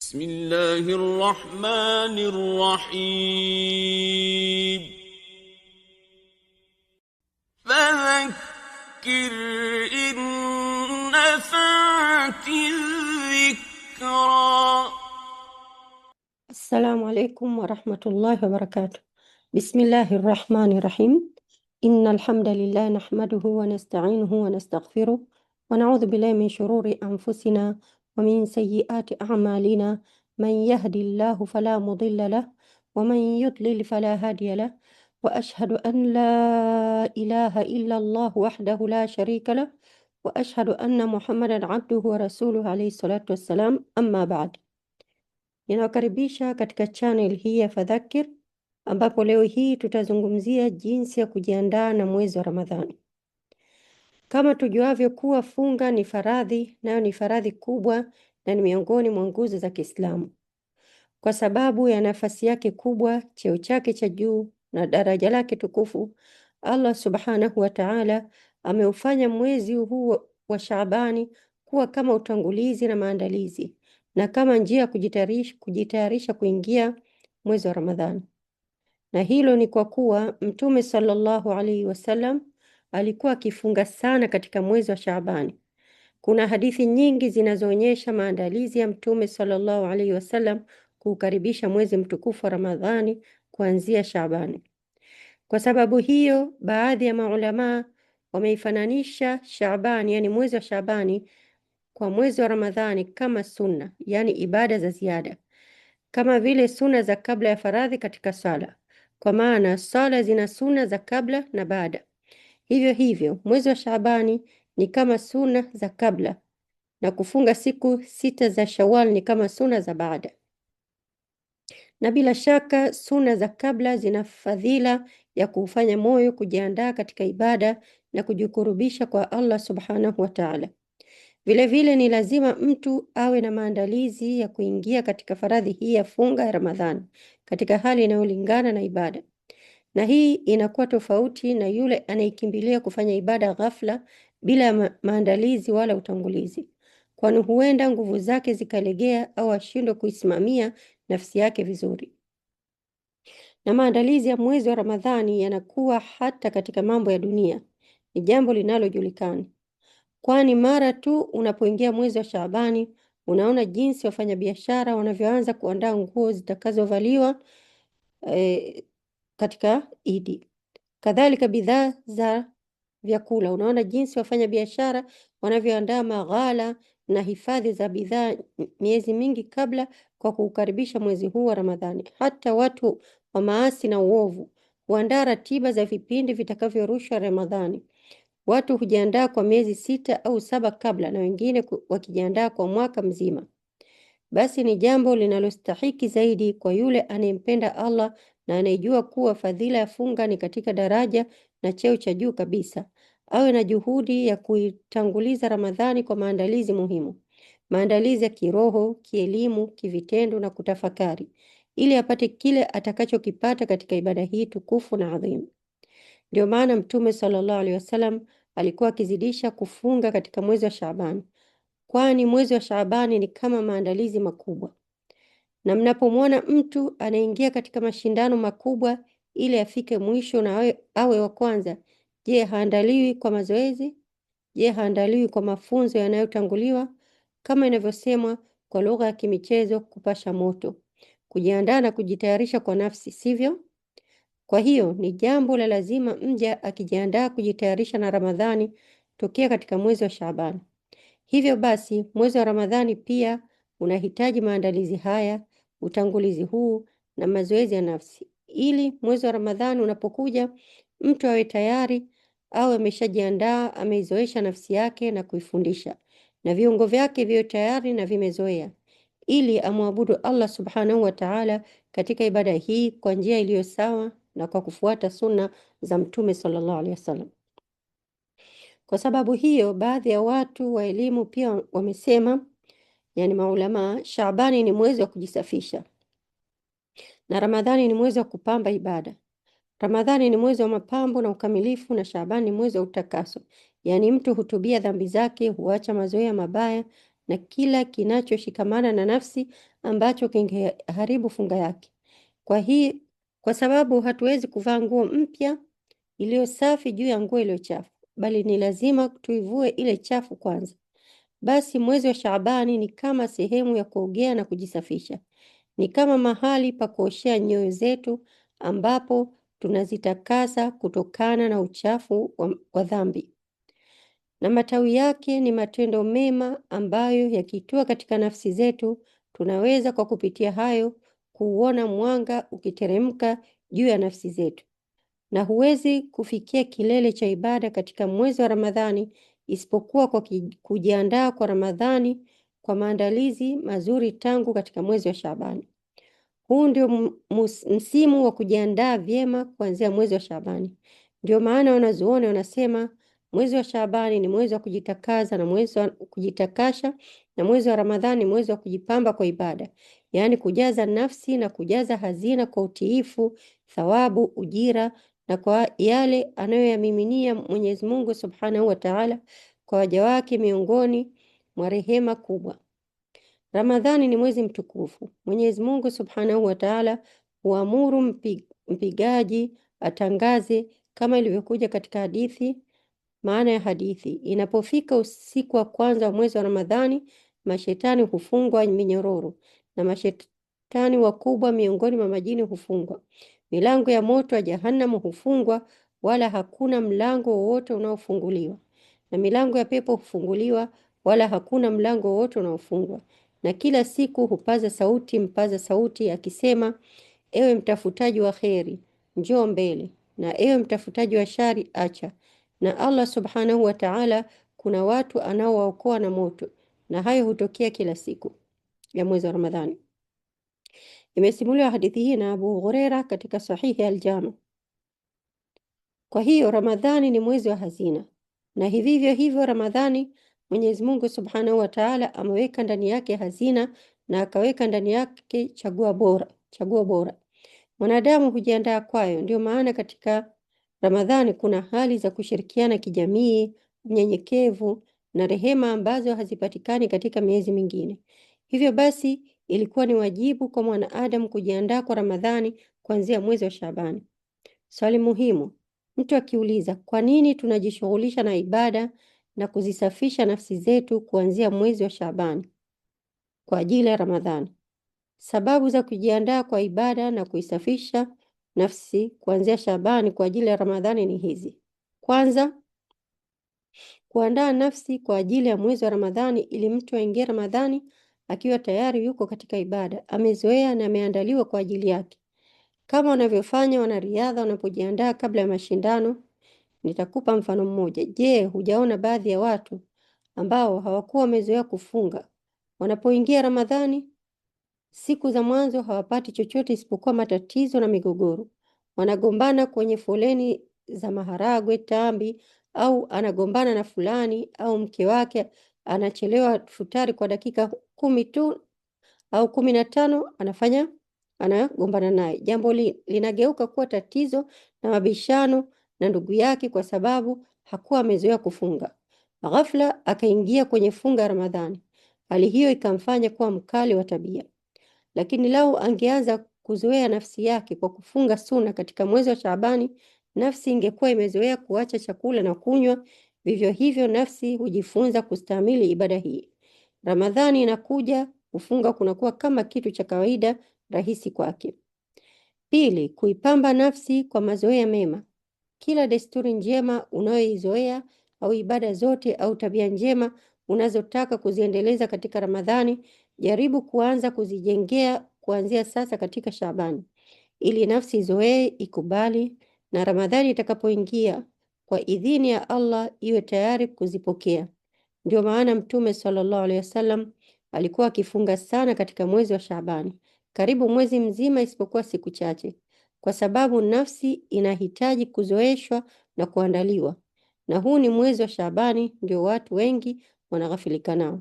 بسم الله الرحمن الرحيم فذكر إن نفعت الذكرى. السلام عليكم ورحمة الله وبركاته. بسم الله الرحمن الرحيم. إن الحمد لله نحمده ونستعينه ونستغفره ونعوذ بالله من شرور أنفسنا ومن سيئات أعمالنا. من يهدي الله فلا مضل له ومن يضلل فلا هادي له، وأشهد أن لا إله إلا الله وحده لا شريك له، وأشهد أن محمدا عبده ورسوله عليه الصلاة والسلام. أما بعد، ninawakaribisha katika channel hii ya Fadhakir, ambapo leo hii tutazungumzia jinsi ya kujiandaa na mwezi wa Ramadhani. Kama tujuavyo kuwa funga ni faradhi, nayo ni faradhi kubwa na ni miongoni mwa nguzo za Kiislamu. Kwa sababu ya nafasi yake kubwa, cheo chake cha juu na daraja lake tukufu, Allah Subhanahu wa Ta'ala ameufanya mwezi huu wa Shaabani kuwa kama utangulizi na maandalizi na kama njia ya kujitayarisha kuingia mwezi wa Ramadhani. Na hilo ni kwa kuwa Mtume sallallahu alaihi wasallam alikuwa akifunga sana katika mwezi wa Shaabani. Kuna hadithi nyingi zinazoonyesha maandalizi ya Mtume sallallahu alaihi wasallam kuukaribisha mwezi mtukufu wa Ramadhani kuanzia Shaabani. Kwa sababu hiyo, baadhi ya maulamaa wameifananisha Shaabani, yani mwezi wa Shaabani, kwa mwezi wa Ramadhani kama sunna, yani ibada za ziada, kama vile sunna za kabla ya faradhi katika sala, kwa maana sala zina sunna za kabla na baada. Hivyo hivyo mwezi wa Shaabani ni kama sunna za kabla, na kufunga siku 6 za Shawwal ni kama sunna za baada. Na bila shaka sunna za kabla zina fadhila ya kufanya moyo kujiandaa katika ibada na kujikurubisha kwa Allah Subhanahu wa Ta'ala. Vile vile ni lazima mtu awe na maandalizi ya kuingia katika faradhi hii ya funga ya Ramadhani katika hali inayolingana na ibada. Na hii inakuwa tofauti na yule anayekimbilia kufanya ibada ghafla bila maandalizi wala utangulizi, kwani huenda nguvu zake zikalegea au ashindwe kuisimamia nafsi yake vizuri. Na maandalizi ya mwezi wa Ramadhani yanakuwa hata katika mambo ya dunia ni jambo linalojulikana, kwani mara tu unapoingia mwezi wa Shaabani unaona jinsi wafanyabiashara wanavyoanza kuandaa nguo zitakazovaliwa katika Idi. Kadhalika bidhaa za vyakula, unaona jinsi wafanyabiashara wanavyoandaa maghala na hifadhi za bidhaa miezi mingi kabla, kwa kuukaribisha mwezi huu wa Ramadhani. Hata watu wa maasi na uovu huandaa ratiba za vipindi vitakavyorushwa Ramadhani. Watu hujiandaa kwa miezi 6 au 7 kabla, na wengine wakijiandaa kwa mwaka mzima. Basi ni jambo linalostahiki zaidi kwa yule anayempenda Allah na anayejua kuwa fadhila ya funga ni katika daraja na cheo cha juu kabisa, awe na juhudi ya kuitanguliza Ramadhani kwa maandalizi muhimu, maandalizi ya kiroho, kielimu, kivitendo na kutafakari, ili apate kile atakachokipata katika ibada hii tukufu na adhimu. Ndio maana Mtume sallallahu alaihi wasallam alikuwa akizidisha kufunga katika mwezi wa Shaabani, kwani mwezi wa Shaabani ni kama maandalizi makubwa. Na mnapomwona mtu anaingia katika mashindano makubwa ili afike mwisho na awe wa kwanza, je, haandaliwi kwa mazoezi? Je, haandaliwi kwa mafunzo yanayotanguliwa? Kama inavyosemwa kwa lugha ya kimichezo, kupasha moto, kujiandaa na kujitayarisha kwa nafsi, sivyo? Kwa hiyo ni jambo la lazima mja akijiandaa kujitayarisha na Ramadhani tokea katika mwezi wa Shaabani. Hivyo basi mwezi wa Ramadhani pia unahitaji maandalizi haya, utangulizi huu na mazoezi ya nafsi, ili mwezi wa Ramadhani unapokuja mtu awe tayari, awe ameshajiandaa, ameizoesha nafsi yake na kuifundisha, na viungo vyake viwe tayari na vimezoea, ili amwabudu Allah Subhanahu wa Ta'ala katika ibada hii kwa njia iliyo sawa na kwa kufuata sunna za Mtume sallallahu alaihi wasallam. Kwa sababu hiyo, baadhi ya watu wa elimu pia wamesema, yani maulama, Shaabani ni mwezi wa kujisafisha na Ramadhani ni mwezi wa kupamba ibada. Ramadhani ni mwezi wa mapambo na ukamilifu, na Shaabani ni mwezi wa utakaso, yani mtu hutubia dhambi zake, huacha mazoea mabaya na kila kinachoshikamana na nafsi ambacho kingeharibu funga yake. Kwa sababu hatuwezi kuvaa nguo mpya iliyo safi juu ya nguo iliyo chafu, bali ni lazima tuivue ile chafu kwanza. Basi mwezi wa Shaabani ni kama sehemu ya kuogea na kujisafisha. Ni kama mahali pa kuoshea nyoyo zetu ambapo tunazitakasa kutokana na uchafu wa dhambi. Na matawi yake ni matendo mema ambayo yakitua katika nafsi zetu, tunaweza kwa kupitia hayo kuuona mwanga ukiteremka juu ya nafsi zetu. Na huwezi kufikia kilele cha ibada katika mwezi wa Ramadhani isipokuwa kwa kujiandaa kwa Ramadhani kwa maandalizi mazuri tangu katika mwezi wa Shaabani. Huu ndio msimu wa kujiandaa vyema kuanzia mwezi wa Shaabani. Ndio maana wanazuoni wanasema mwezi wa Shaabani ni mwezi wa kujitakaza na mwezi wa kujitakasha, na mwezi wa Ramadhani ni mwezi wa kujipamba kwa ibada, yaani kujaza nafsi na kujaza hazina kwa utiifu, thawabu, ujira na kwa yale anayoyamiminia Mwenyezi Mungu Subhanahu wa Ta'ala kwa waja wake miongoni mwa rehema kubwa. Ramadhani ni mwezi mtukufu. Mwenyezi Mungu Subhanahu wa Ta'ala huamuru mpigaji atangaze kama ilivyokuja katika hadithi. Maana ya hadithi: inapofika usiku wa kwanza wa mwezi wa Ramadhani, mashetani hufungwa minyororo na mashetani wakubwa miongoni mwa majini hufungwa. Milango ya moto wa Jahannam hufungwa, wala hakuna mlango wowote unaofunguliwa, na milango ya pepo hufunguliwa, wala hakuna mlango wowote unaofungwa. Na kila siku hupaza sauti akisema, ewe mtafutaji wa kheri, njoo mbele, na ewe mtafutaji wa shari, acha. Na Allah Subhanahu wa Ta'ala kuna watu anaowaokoa na moto, na hayo hutokea kila siku ya mwezi wa Ramadhani. Imesimuliwa hadithi hii na Abu Huraira katika Sahihi al-Jami. Kwa hiyo Ramadhani ni mwezi wa hazina, na hivyo hivyo Ramadhani Mwenyezi Mungu Subhanahu wa Ta'ala ameweka ndani yake hazina na akaweka ndani yake chaguo bora. Mwanadamu hujiandaa kwayo. Ndio maana katika Ramadhani kuna hali za kushirikiana kijamii, unyenyekevu na rehema ambazo hazipatikani katika miezi mingine. Hivyo basi ilikuwa ni wajibu kwa mwanadamu kujiandaa kwa Ramadhani kuanzia mwezi wa Shaabani. Swali muhimu: mtu akiuliza kwa nini tunajishughulisha na ibada na kuzisafisha nafsi zetu kuanzia mwezi wa Shaabani kwa ajili ya Ramadhani, sababu za kujiandaa kwa ibada na kuisafisha nafsi kuanzia Shaabani kwa ajili ya Ramadhani ni hizi. Kwanza, kuandaa nafsi kwa ajili ya mwezi wa Ramadhani ili mtu aingie Ramadhani akiwa tayari yuko katika ibada, amezoea na ameandaliwa kwa ajili yake, kama wanavyofanya wanariadha wanapojiandaa kabla ya mashindano. Nitakupa mfano mmoja. Je, hujaona baadhi ya watu ambao hawakuwa wamezoea kufunga, wanapoingia Ramadhani siku za mwanzo hawapati chochote isipokuwa matatizo na migogoro. Wanagombana kwenye foleni za maharagwe, tambi, au anagombana na fulani, au mke wake anachelewa futari kwa dakika 10 tu au 15, anagombana naye. Jambo linageuka kuwa tatizo na mabishano na ndugu yake kwa sababu hakuwa amezoea kufunga. Ghafla akaingia kwenye funga ya Ramadhani. Hali hiyo ikamfanya kuwa mkali wa tabia. Lakini lau angeanza kuzoea nafsi yake kwa kufunga suna katika mwezi wa Shaabani, nafsi ingekuwa imezoea kuacha chakula na kunywa. Vivyo hivyo nafsi hujifunza kustahimili ibada hii. Ramadhani inakuja, kufunga kunakuwa kama kitu cha kawaida rahisi kwake. Pili, kuipamba nafsi kwa mazoea mema. Kila desturi njema unayoizoea au ibada zote au tabia njema unazotaka kuziendeleza katika Ramadhani, jaribu kuanza kuzijengea kuanzia sasa katika Shaabani, ili nafsi izoee, ikubali, na Ramadhani itakapoingia kwa idhini ya Allah iwe tayari kuzipokea. Ndio maana Mtume sallallahu alaihi wasallam alikuwa akifunga sana katika mwezi wa Shaabani, karibu mwezi mzima isipokuwa siku chache, kwa sababu nafsi inahitaji kuzoeshwa na kuandaliwa. Na huu ni mwezi wa Shaabani ndio watu wengi wanaghafilika nao.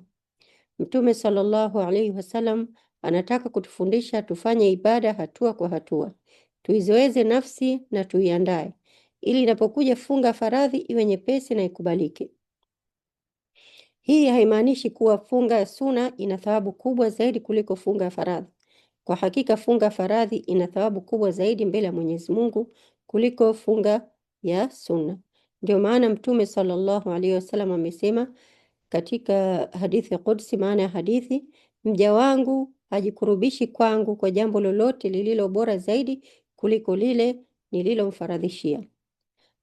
Mtume sallallahu alaihi wasallam anataka kutufundisha tufanye ibada hatua kwa hatua, tuizoeze nafsi na tuiandae, ili inapokuja funga faradhi iwe nyepesi na ikubalike. Hii haimaanishi kuwa funga ya suna ina thawabu kubwa zaidi kuliko funga ya faradhi. Kwa hakika funga ya faradhi ina thawabu kubwa zaidi mbele ya Mwenyezi Mungu kuliko funga ya sunna. Ndio maana Mtume sallallahu alaihi wasallam amesema katika hadithi ya Qudsi, maana ya hadithi, mja wangu hajikurubishi kwangu kwa jambo lolote lililo bora zaidi kuliko lile nililomfaradhishia.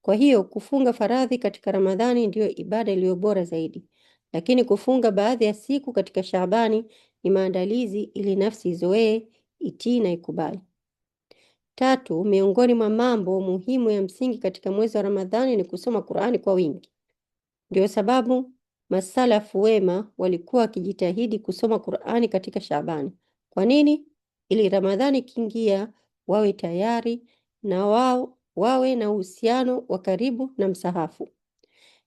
Kwa hiyo kufunga faradhi katika Ramadhani ndiyo ibada iliyo bora zaidi, lakini kufunga baadhi ya siku katika Shaabani ni maandalizi ili nafsi izoee, itii na ikubali. Tatu, miongoni mwa mambo muhimu ya msingi katika mwezi wa Ramadhani ni kusoma Qur'ani kwa wingi. Ndio sababu masalafu wema walikuwa wakijitahidi kusoma Qur'ani katika Shaabani. Kwa nini? Ili Ramadhani ikiingia wawe tayari na wawe na uhusiano wa karibu na msahafu.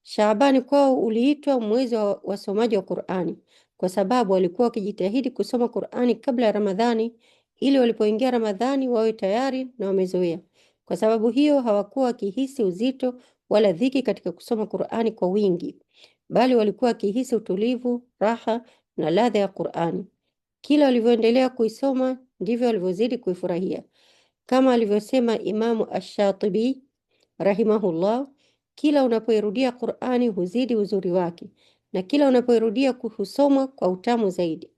Shaabani kwao uliitwa mwezi wa wasomaji wa Qur'ani kwa sababu walikuwa wakijitahidi kusoma Qur'ani kabla ya Ramadhani ili walipoingia Ramadhani wawe tayari na wamezoea. Kwa sababu hiyo hawakuwa wakihisi uzito wala dhiki katika kusoma Qur'ani kwa wingi, bali walikuwa wakihisi utulivu, raha na ladha ya Qur'ani. Kila walivyoendelea kuisoma ndivyo walivyozidi kuifurahia. Kama alivyosema Imamu Ash-Shatibi rahimahullah, kila unapoirudia Qur'ani huzidi uzuri wake na kila unapoirudia kusoma kwa utamu zaidi.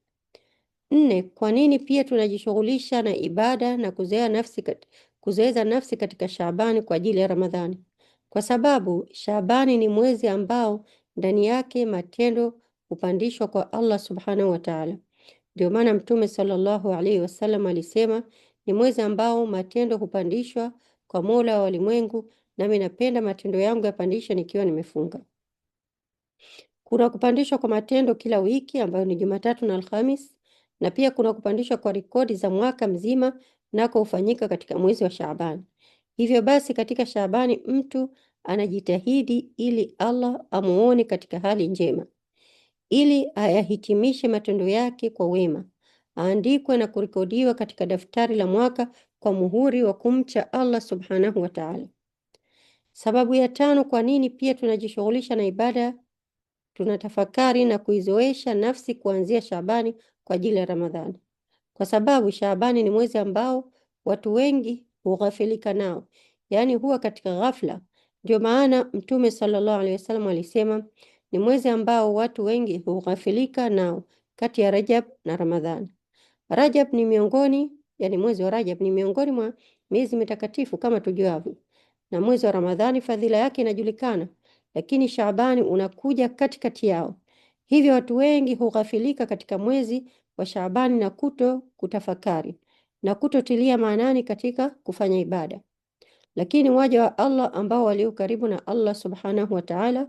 Nne, kwa nini pia tunajishughulisha na ibada na kuzoeza nafsi katika Shaabani kwa ajili ya Ramadhani? Kwa sababu Shaabani ni mwezi ambao ndani yake matendo hupandishwa kwa Allah subhanahu wa ta'ala. Ndio maana Mtume sallallahu alaihi wasallam alisema, ni mwezi ambao matendo hupandishwa kwa Mola wa walimwengu, nami napenda matendo yangu yapandishwe nikiwa nimefunga. Kuna kupandishwa kwa matendo kila wiki ambayo ni Jumatatu na Alhamis, na pia kuna kupandishwa kwa rekodi za mwaka mzima nako hufanyika katika mwezi wa Shaabani. Hivyo basi katika Shaabani mtu anajitahidi ili Allah amuone katika hali njema, ili ayahitimishe matendo yake kwa wema, aandikwe na kurekodiwa katika daftari la mwaka kwa muhuri wa kumcha Allah subhanahu wa ta'ala. Sababu ya tano kwa nini pia tunajishughulisha na ibada, tunatafakari na kuizoesha nafsi kuanzia Shaabani kwa ajili ya Ramadhani. Kwa sababu Shaabani ni mwezi ambao watu wengi hughafilika nao, yaani huwa katika ghafla. Ndio maana Mtume sallallahu alaihi wasallam alisema ni mwezi ambao watu wengi hughafilika nao kati ya Rajab na Ramadhani. Rajab ni miongoni, yani mwezi wa Rajab ni miongoni mwa miezi mitakatifu kama tujuavyo, na mwezi wa Ramadhani fadhila yake inajulikana, lakini Shaabani unakuja katikati yao. Hivyo watu wengi hughafilika katika mwezi wa Shaabani na kutafakari na kutotilia maanani katika kufanya ibada. Lakini waja wa Allah ambao walio karibu na Allah subhanahu wa ta'ala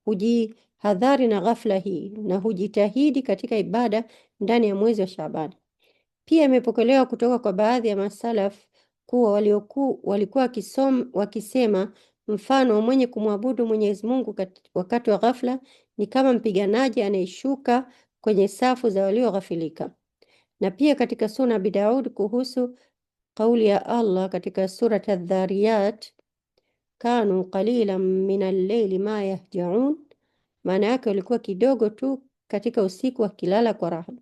hujihadhari na ghafla hii na hujitahidi katika ibada ndani ya mwezi wa Shaabani. Pia imepokelewa kutoka kwa baadhi ya masalaf kuwa walikuwa wakisema mfano mwenye kumwabudu Mwenyezi Mungu wakati wa ghafla ni kama mpiganaji anayeshuka kwenye safu za walioghafilika. Na pia katika Sunan Abi Daud kuhusu kauli ya Allah katika surat Adh-Dhariyat, kanu qalilan min al-layli ma yahjaun, maana yake walikuwa kidogo tu katika usiku wakilala kwa raha.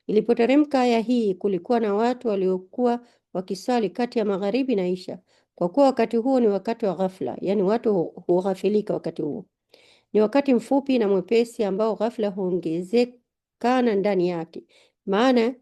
Ilipoteremka aya hii, kulikuwa na watu waliokuwa wakisali kati ya magharibi na isha, kwa kuwa wakati huo ni wakati wa ghafla, yani watu hughafilika wakati huo. Ni wakati mfupi na mwepesi ambao ghafla huongezekana ndani yake. Maana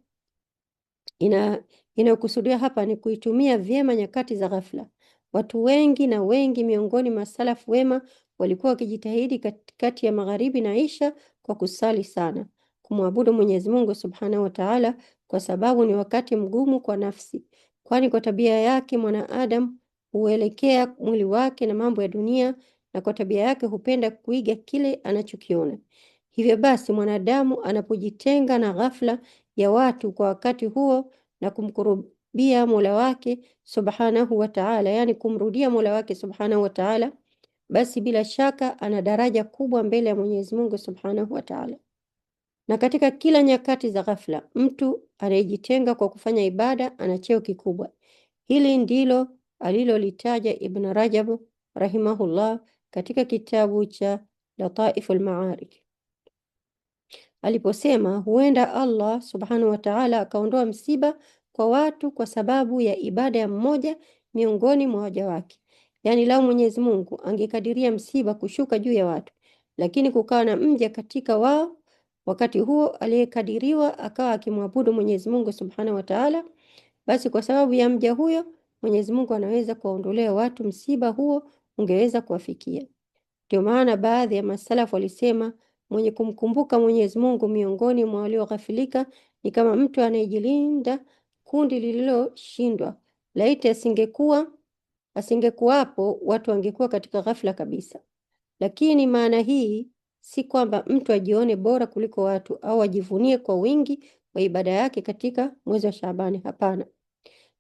inayokusudia hapa ni kuitumia vyema nyakati za ghafla. Watu wengi miongoni mwa salafu wema walikuwa wakijitahidi kati ya magharibi na isha kwa kusali sana, kumwabudu Mwenyezi Mungu Subhanahu wa Ta'ala, kwa sababu ni wakati mgumu kwa nafsi, kwani kwa tabia yake mwanadamu huelekea mwili wake na mambo ya dunia, na kwa tabia yake hupenda kuiga kile anachokiona. Hivyo basi mwanadamu anapojitenga na ghafla ya watu kwa wakati huo na kumkurubia Mola wake Subhanahu wa Ta'ala, yani kumrudia Mola wake Subhanahu wa Ta'ala, basi bila shaka ana daraja kubwa mbele ya Mwenyezi Mungu Subhanahu wa Ta'ala. Na katika kila nyakati za ghafla, mtu anayejitenga kwa kufanya ibada ana cheo kikubwa. Hili ndilo alilolitaja Ibn Rajab rahimahullah katika kitabu cha Lataiful Ma'arif. aliposema huenda Allah subhanahu wa ta'ala akaondoa msiba kwa watu kwa sababu ya ibada ya mmoja miongoni mwa waja wake. Yaani, lau Mwenyezi Mungu angekadiria msiba kushuka juu ya watu, lakini kukawa na mja katika wao wakati huo aliyekadiriwa akawa akimwabudu Mwenyezi Mungu subhanahu wa ta'ala, basi kwa sababu ya mja huyo Mwenyezi Mungu anaweza kuwaondolea watu msiba huo ungeweza kuwafikia. Ndio maana baadhi ya masalafu walisema mwenye kumkumbuka Mwenyezi Mungu miongoni mwa walioghafilika ni kama mtu anayejilinda kundi lililoshindwa. Laiti asingekuwapo watu wangekuwa katika ghafla kabisa. Lakini maana hii si kwamba mtu ajione bora kuliko watu au ajivunie kwa wingi wa ibada yake katika mwezi wa Shaabani. Hapana,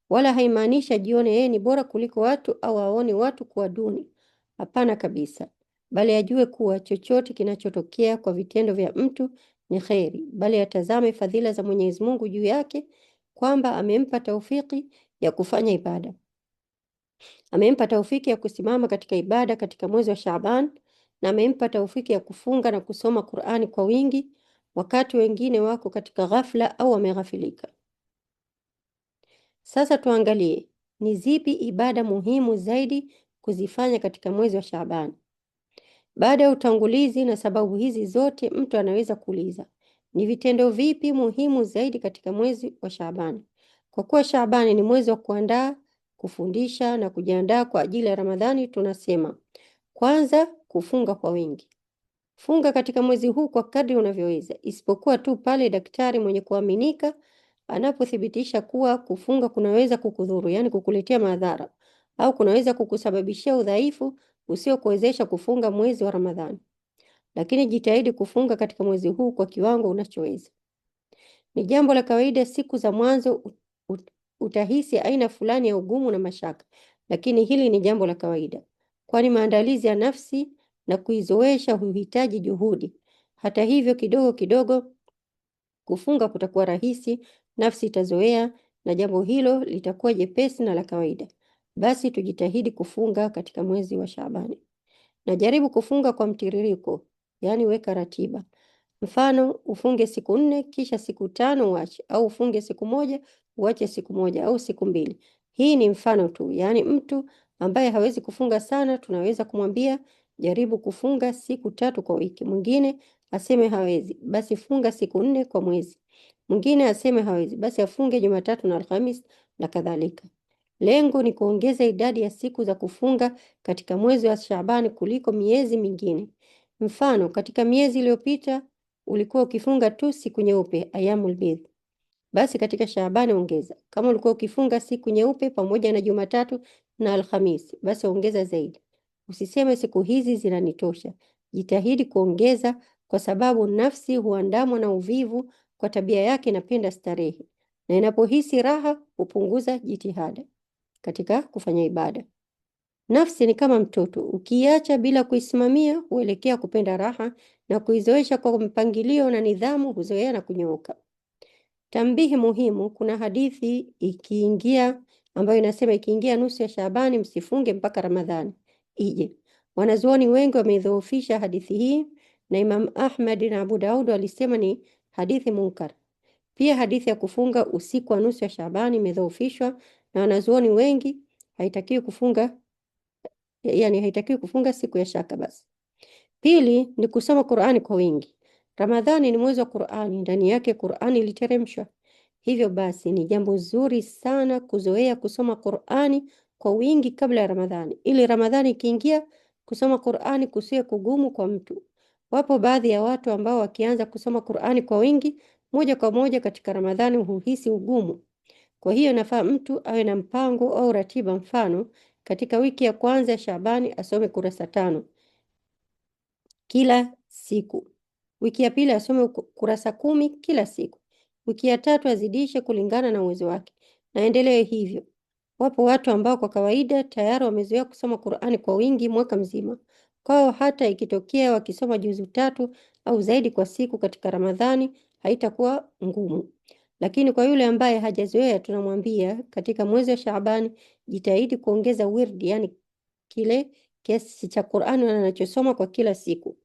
wala haimaanishi ajione yeye ni bora kuliko watu au aone watu kuwa duni. Hapana kabisa, bali ajue kuwa chochote kinachotokea kwa vitendo vya mtu ni kheri, bali atazame fadhila za Mwenyezi Mungu juu yake, kwamba amempa taufiki ya kufanya ibada, amempa taufiki ya kusimama katika ibada katika mwezi wa Shaaban, na amempa taufiki ya kufunga na kusoma Qur'ani kwa wingi wakati wengine wako katika ghafla au wameghafilika. Sasa tuangalie ni zipi ibada muhimu zaidi kuzifanya katika mwezi wa Shaaban. Baada ya utangulizi na sababu hizi zote, mtu anaweza kuuliza ni vitendo vipi muhimu zaidi katika mwezi wa Shaaban? Kwa kuwa Shaaban ni mwezi wa kuandaa, kufundisha na kujiandaa kwa ajili ya Ramadhani, tunasema kwanza, kufunga kwa wingi. Funga katika mwezi huu kwa kadri unavyoweza, isipokuwa tu pale daktari mwenye kuaminika anapothibitisha kuwa kufunga kunaweza kukudhuru, yani kukuletea madhara, au kunaweza kukusababishia udhaifu usiokuwezesha kufunga mwezi wa Ramadhani. Lakini jitahidi kufunga katika mwezi huu kwa kiwango unachoweza. Ni jambo la kawaida siku za mwanzo utahisi aina fulani ya ugumu na mashaka, lakini hili ni jambo la kawaida, kwani maandalizi ya nafsi na kuizoesha huhitaji juhudi. Hata hivyo, kidogo kidogo kufunga kutakuwa rahisi, nafsi itazoea na jambo hilo litakuwa jepesi na la kawaida. Basi tujitahidi kufunga katika mwezi wa Shaabani. Na jaribu kufunga kwa mtiririko, yani weka ratiba. Mfano, ufunge siku 4 kisha siku 5 uache, au ufunge siku 1 uache siku 1 au siku 2. Hii ni mfano tu, yani mtu ambaye hawezi kufunga sana tunaweza kumwambia jaribu kufunga siku 3 kwa wiki. Mwingine aseme hawezi, basi funga siku 4 kwa mwezi. Mwingine aseme hawezi, basi afunge Jumatatu na Alhamis na kadhalika. Lengo ni kuongeza idadi ya siku za kufunga katika mwezi wa Shaabani kuliko miezi mingine. Mfano, katika miezi iliyopita ulikuwa ukifunga tu siku nyeupe, ayamul bidh. Basi katika Shaabani ongeza. Kama ulikuwa ukifunga siku nyeupe pamoja na Jumatatu na Alhamisi, basi ongeza zaidi. Usiseme siku hizi zinanitosha. Jitahidi kuongeza, kwa sababu nafsi huandamwa na uvivu, kwa tabia yake inapenda starehe, na inapohisi raha hupunguza jitihada katika kufanya ibada. Nafsi ni kama mtoto, ukiacha bila kuisimamia huelekea kupenda raha, na kuizoesha kwa mpangilio na nidhamu huzoea na kunyooka. Tambihi muhimu, kuna hadithi ambayo inasema ikiingia nusu ya Shaabani msifunge mpaka Ramadhani ije. Wanazuoni wengi wamedhoofisha hadithi hii, na Imam Ahmad na Abu Daud walisema ni hadithi munkar. Pia hadithi ya kufunga usiku wa nusu ya Shaabani imedhoofishwa na wanazuoni wengi. Haitakiwi kufunga siku ya shaka basi. Pili ni kusoma Qur'ani kwa wingi. Ramadhani ni mwezi wa Qur'ani, ndani yake Qur'ani iliteremshwa. Hivyo basi ni jambo zuri sana kuzoea kusoma Qur'ani kwa wingi kabla ya Ramadhani, ili Ramadhani ikiingia kusoma Qur'ani kusiwe kugumu kwa mtu. Wapo baadhi ya watu ambao wakianza kusoma Qur'ani kwa wingi moja kwa moja katika Ramadhani huhisi ugumu. Kwa hiyo nafaa mtu awe na mpango au ratiba. Mfano, katika wiki ya kwanza ya Shaabani asome kurasa 5 kila siku. Wiki ya pili asome kurasa 10 kila siku. Wiki ya tatu azidishe kulingana na uwezo wake, na endelee hivyo. Wapo watu ambao kwa kawaida tayari wamezoea kusoma Qur'ani kwa wingi mwaka mzima. Kwao hata ikitokea wakisoma juzu 3 au zaidi kwa siku katika Ramadhani haitakuwa ngumu. Lakini kwa yule ambaye hajazoea, tunamwambia katika mwezi wa Shaabani jitahidi kuongeza wirdi, yani kile kiasi cha Qur'ani anachosoma kwa kila siku.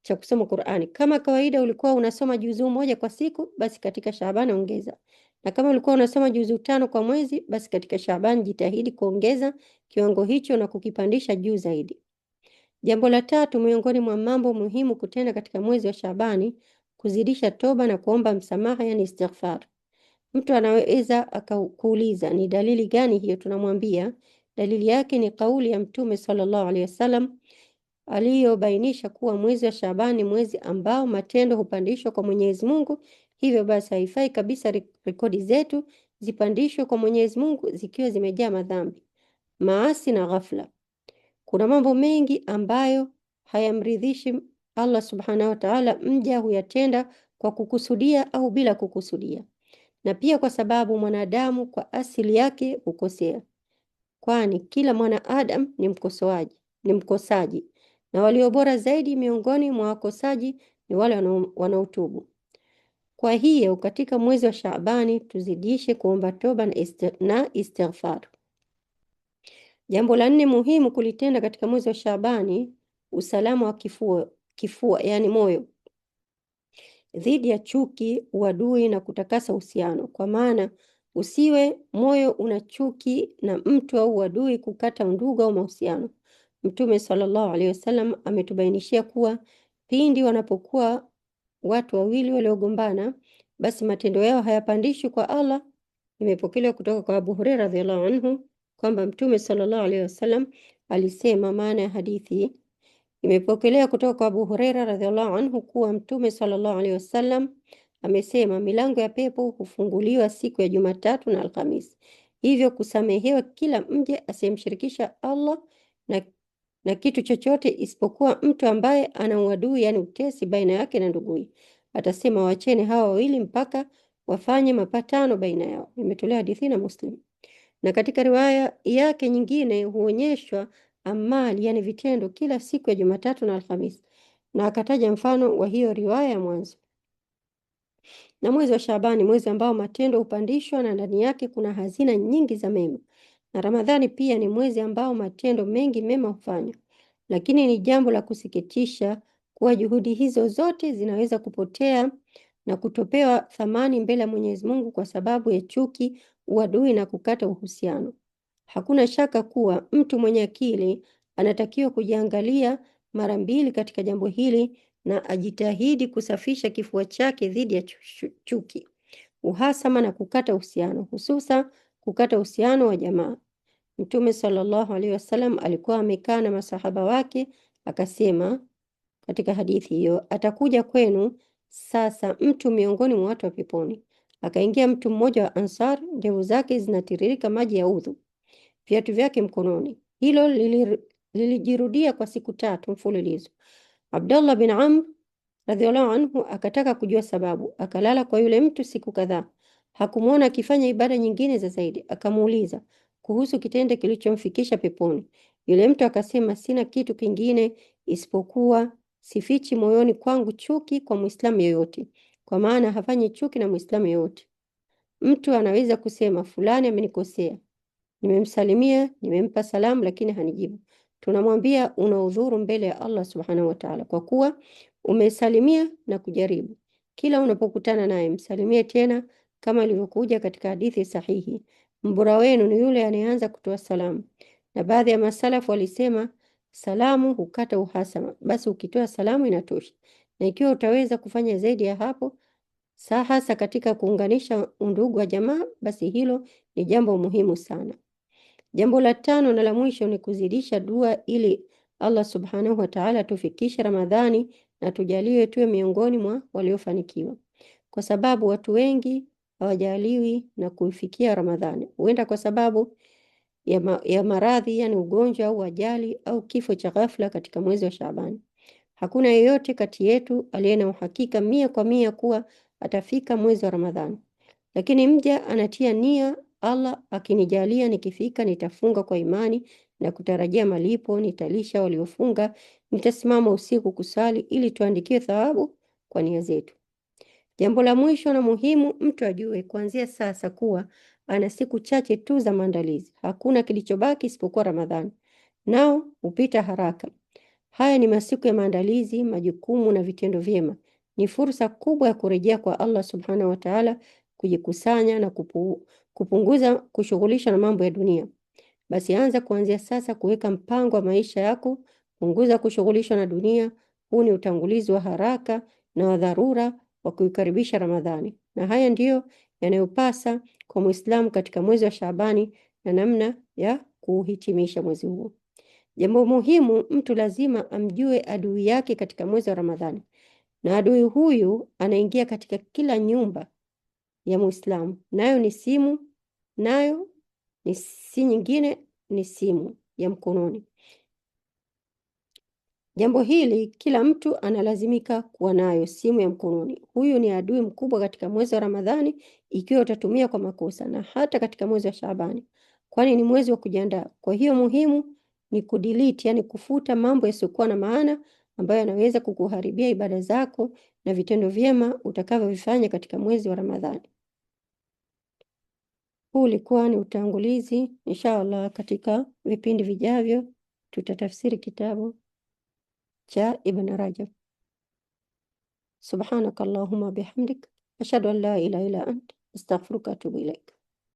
cha kusoma Qur'ani. Kama kawaida ulikuwa unasoma juzuu moja kwa siku, basi katika Shaaban ongeza. Na kama ulikuwa unasoma juzuu 5 kwa mwezi, basi katika Shaaban jitahidi kuongeza kiwango hicho na kukipandisha juu zaidi. Jambo la tatu miongoni mwa mambo muhimu kutenda katika mwezi wa Shaabani, kuzidisha toba na kuomba msamaha, yani istighfar. Mtu anaweza akakuuliza ni dalili gani hiyo? Tunamwambia dalili yake ni kauli ya Mtume sallallahu alaihi wasallam aliyobainisha kuwa mwezi wa Shaabani mwezi ambao matendo hupandishwa kwa Mwenyezi Mungu. Hivyo basi haifai kabisa rekodi zetu zipandishwe kwa Mwenyezi Mungu zikiwa zimejaa madhambi, maasi na ghafla. Kuna mambo mengi ambayo hayamridhishi Allah subhanahu wa ta'ala, mja huyatenda kwa kukusudia au bila kukusudia, na pia kwa sababu mwanadamu kwa asili yake hukosea, kwani kila mwanadamu ni mkosaji, na walio bora zaidi miongoni mwa wakosaji ni wale wanaotubu. Kwa hiyo katika mwezi wa Shaabani tuzidishe kuomba toba na istighfar. Jambo la 4 muhimu kulitenda katika mwezi wa Shaabani, usalama wa kifua yani moyo, dhidi ya chuki, uadui na kutakasa uhusiano. Kwa maana usiwe moyo una chuki na mtu au uadui, kukata undugu au mahusiano. Mtume sallallahu alaihi wasallam ametubainishia kuwa pindi wanapokuwa watu wawili waliogombana, basi matendo yao hayapandishwi kwa Allah. Imepokelewa kutoka kwa Abu Hurairah radhiallahu anhu kwamba Mtume sallallahu alaihi wasallam alisema, maana ya hadithi imepokelewa kutoka kwa Abu Hurairah radhiallahu anhu kuwa Mtume sallallahu alaihi wasallam amesema, milango ya pepo hufunguliwa siku ya Jumatatu na Alhamisi, hivyo kusamehewa kila mja asiyemshirikisha Allah na kitu chochote, isipokuwa mtu ambaye ana uadui, yani utesi baina yake na nduguye. Atasema wacheni hawa wawili mpaka wafanye mapatano baina yao. Imetolewa hadithi na Muslim. Na katika riwaya yake nyingine huonyeshwa amali, yani vitendo, kila siku ya Jumatatu na Alhamisi, na akataja mfano wa hiyo riwaya ya mwanzo. Na mwezi wa Shaabani mwezi ambao matendo hupandishwa na ndani yake kuna hazina nyingi za mema. Na Ramadhani pia ni mwezi ambao matendo mengi mema hufanywa. Lakini ni jambo la kusikitisha kuwa juhudi hizo zote zinaweza kupotea na kutopewa thamani mbele ya Mwenyezi Mungu kwa sababu ya chuki, uadui na kukata uhusiano. Hakuna shaka kuwa mtu mwenye akili anatakiwa kujiangalia mara mbili katika jambo hili na ajitahidi kusafisha kifua chake dhidi ya chuki, uhasama na kukata uhusiano, hususa kukata uhusiano wa jamaa. Mtume sallallahu alaihi wasallam alikuwa amekaa na masahaba wake, akasema katika hadithi hiyo, atakuja kwenu sasa mtu miongoni mwa watu wa peponi. Akaingia mtu mmoja wa Ansar, ndevu zake zinatiririka maji ya udhu, viatu vyake mkononi. Hilo lilijirudia kwa siku 3 mfululizo. Abdullah bin Amr radhiallahu anhu akataka kujua sababu, akalala kwa yule mtu siku kadhaa, hakumwona akifanya ibada nyingine za zaidi. Akamuuliza kuhusu kitendo kilichomfikisha peponi. Yule mtu akasema, sina kitu kingine isipokuwa sifichi moyoni kwangu chuki kwa Muislamu yoyote, kwa maana hafanyi chuki na Muislamu yoyote. Mtu anaweza kusema fulani amenikosea, nimemsalimia, nimempa salamu, lakini hanijibu. Tunamwambia una udhuru mbele ya Allah subhanahu wa ta'ala, kwa kuwa umesalimia na kujaribu. Kila unapokutana naye msalimie tena, kama ilivyokuja katika hadithi sahihi, mbora wenu ni yule anayeanza kutoa salamu. Na baadhi ya masalafu walisema salamu hukata uhasama, basi ukitoa salamu inatosha. Na ikiwa utaweza kufanya zaidi ya hapo, hasa katika kuunganisha undugu wa jamaa, basi hilo ni jambo muhimu sana. Jambo la 5 na la mwisho ni kuzidisha dua ili Allah subhanahu wa ta'ala tufikishe Ramadhani na tujaliwe tuwe miongoni mwa waliofanikiwa, kwa sababu watu wengi hawajaliwi na kufikia Ramadhani, huenda kwa sababu ya maradhi, yani ugonjwa au ajali au kifo cha ghafla katika mwezi wa Shaabani. Hakuna yeyote kati yetu aliye na uhakika 100% kuwa atafika mwezi wa Ramadhani, lakini mja anatia nia, Allah akinijalia nikifika nitafunga kwa imani na kutarajia malipo, nitalisha waliofunga, nitasimama usiku kusali ili tuandikiwe thawabu kwa nia zetu. Jambo la mwisho na muhimu, mtu ajue kuanzia sasa kuwa ana siku chache tu za maandalizi. Hakuna kilichobaki isipokuwa Ramadhani, nao upita haraka. Haya ni masiku ya maandalizi, majukumu na vitendo vyema. Ni fursa kubwa ya kurejea kwa Allah subhanahu wa ta'ala, kujikusanya na kupunguza kushughulisha na mambo ya dunia. Basi anza kuanzia sasa kuweka mpango wa maisha yako, punguza kushughulishwa na dunia. Huu ni utangulizi wa haraka na wa dharura wa kuikaribisha Ramadhani, na haya ndiyo yanayopasa kwa Muislamu katika mwezi wa Shaabani na namna ya kuhitimisha mwezi huu. Jambo muhimu, mtu lazima amjue adui yake katika mwezi wa Ramadhani, na adui huyu anaingia katika kila nyumba ya Muislamu, nayo ni si nyingine, ni simu ya mkononi. Jambo hili kila mtu analazimika kuwa nayo, simu ya mkononi. Huyu ni adui mkubwa katika mwezi wa Ramadhani ikiwa utatumia kwa makosa, na hata katika mwezi wa Shaabani, kwani ni mwezi wa kujiandaa. Kwa hiyo muhimu ni kudelete, yani kufuta mambo yasiyokuwa na maana ambayo yanaweza kukuharibia ibada zako na vitendo vyema utakavyovifanya katika mwezi wa Ramadhani. Huu ulikuwa ni utangulizi. Inshallah, katika vipindi vijavyo tutatafsiri kitabu cha Ibn Rajab. Subhanaka Allahumma bihamdik ashhadu an la ilaha illa ant astaghfiruka wa atubu ilaik.